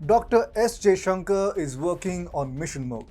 Dr. S. Jaishankar is working on mission mode.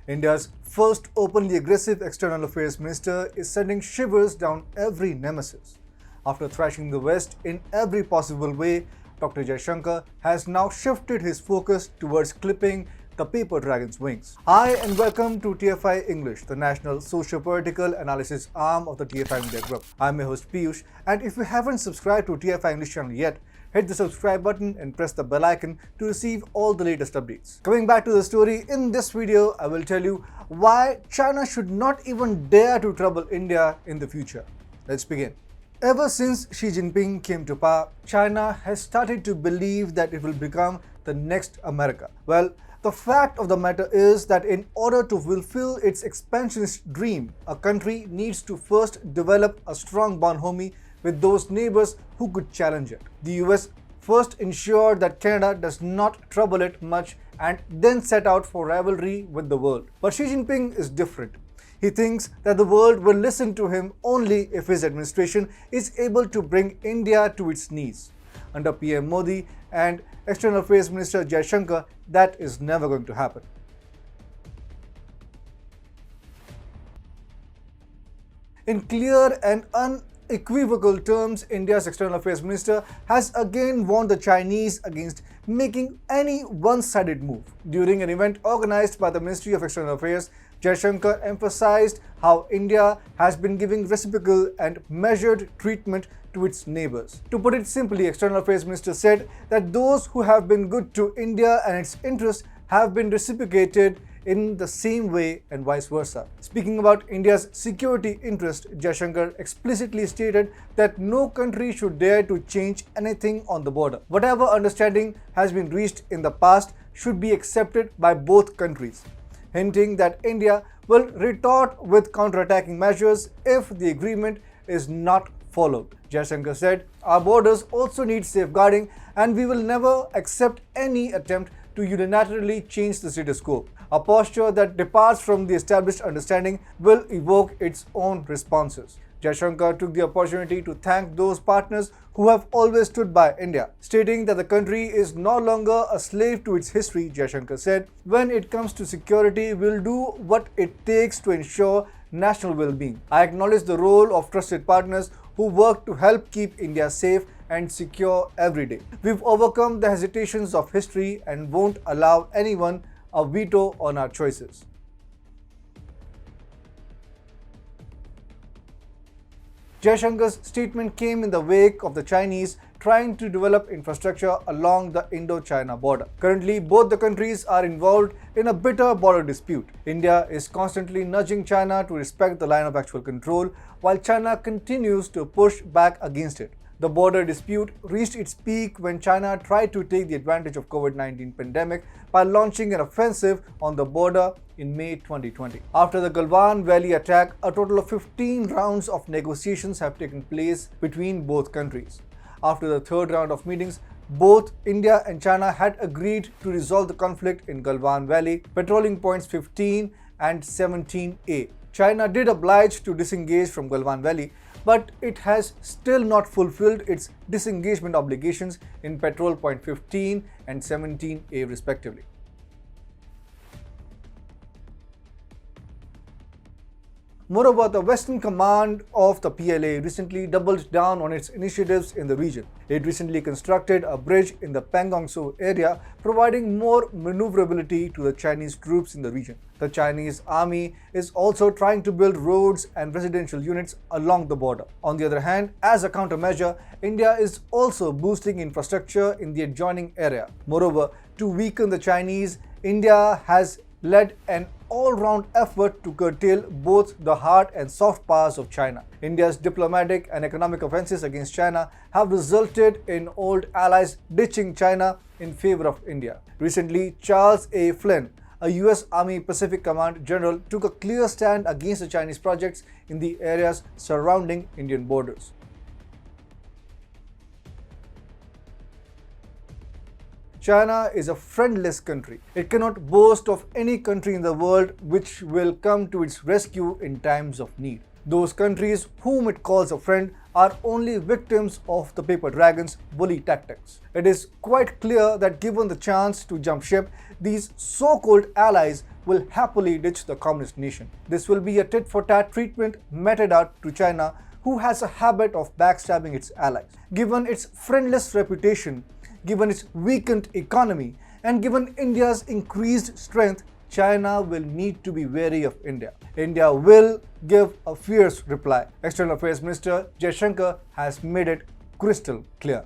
India's first openly aggressive external affairs minister is sending shivers down every nemesis. After thrashing the West in every possible way, Dr. Jaishankar has now shifted his focus towards clipping the paper dragon's wings. Hi and welcome to TFI English, the national socio-political analysis arm of the TFI Media Group. I'm your host Piyush, and if you haven't subscribed to TFI English channel yet, hit the subscribe button and press the bell icon to receive all the latest updates. Coming back to the story, in this video, I will tell you why China should not even dare to trouble India in the future. Let's begin. Ever since Xi Jinping came to power, China has started to believe that it will become the next America. Well, the fact of the matter is that in order to fulfill its expansionist dream, a country needs to first develop a strong bonhomie with those neighbors who could challenge it. The US first ensured that Canada does not trouble it much and then set out for rivalry with the world. But Xi Jinping is different. He thinks that the world will listen to him only if his administration is able to bring India to its knees. Under PM Modi and External Affairs Minister Jaishankar, that is never going to happen. In clear and unequivocal terms, India's External Affairs Minister has again warned the Chinese against making any one-sided move. During an event organized by the Ministry of External Affairs, Jaishankar emphasized how India has been giving reciprocal and measured treatment to its neighbors. To put it simply, External Affairs Minister said that those who have been good to India and its interests have been reciprocated in the same way and vice versa. Speaking about India's security interest, Jaishankar explicitly stated that no country should dare to change anything on the border. Whatever understanding has been reached in the past should be accepted by both countries, hinting that India will retort with counterattacking measures if the agreement is not followed. Jaishankar said, "Our borders also need safeguarding and we will never accept any attempt to unilaterally change the status quo. A posture that departs from the established understanding will evoke its own responses." Jaishankar took the opportunity to thank those partners who have always stood by India, stating that the country is no longer a slave to its history. Jaishankar said, "When it comes to security, we'll do what it takes to ensure national well-being. I acknowledge the role of trusted partners who work to help keep India safe and secure every day. We've overcome the hesitations of history and won't allow anyone a veto on our choices." Jaishankar's statement came in the wake of the Chinese trying to develop infrastructure along the Indo-China border. Currently, both the countries are involved in a bitter border dispute. India is constantly nudging China to respect the line of actual control, while China continues to push back against it. The border dispute reached its peak when China tried to take the advantage of COVID-19 pandemic by launching an offensive on the border in May 2020. After the Galwan Valley attack, a total of 15 rounds of negotiations have taken place between both countries. After the third round of meetings, both India and China had agreed to resolve the conflict in Galwan Valley, patrolling points 15 and 17A. China did oblige to disengage from Galwan Valley, but it has still not fulfilled its disengagement obligations in Patrol Point 15 and 17A respectively. Moreover, the Western Command of the PLA recently doubled down on its initiatives in the region. It recently constructed a bridge in the Pangong Tso area, providing more maneuverability to the Chinese troops in the region. The Chinese army is also trying to build roads and residential units along the border. On the other hand, as a countermeasure, India is also boosting infrastructure in the adjoining area. Moreover, to weaken the Chinese, India has led an all-round effort to curtail both the hard and soft powers of China. India's diplomatic and economic offenses against China have resulted in old allies ditching China in favor of India. Recently, Charles A. Flynn, a US Army Pacific Command general, took a clear stand against the Chinese projects in the areas surrounding Indian borders. China is a friendless country. It cannot boast of any country in the world which will come to its rescue in times of need. Those countries whom it calls a friend are only victims of the paper dragon's bully tactics. It is quite clear that given the chance to jump ship, these so-called allies will happily ditch the communist nation. This will be a tit-for-tat treatment meted out to China, who has a habit of backstabbing its allies. Given its friendless reputation, given its weakened economy, and given India's increased strength, China will need to be wary of India. India will give a fierce reply. External Affairs Minister Jaishankar has made it crystal clear.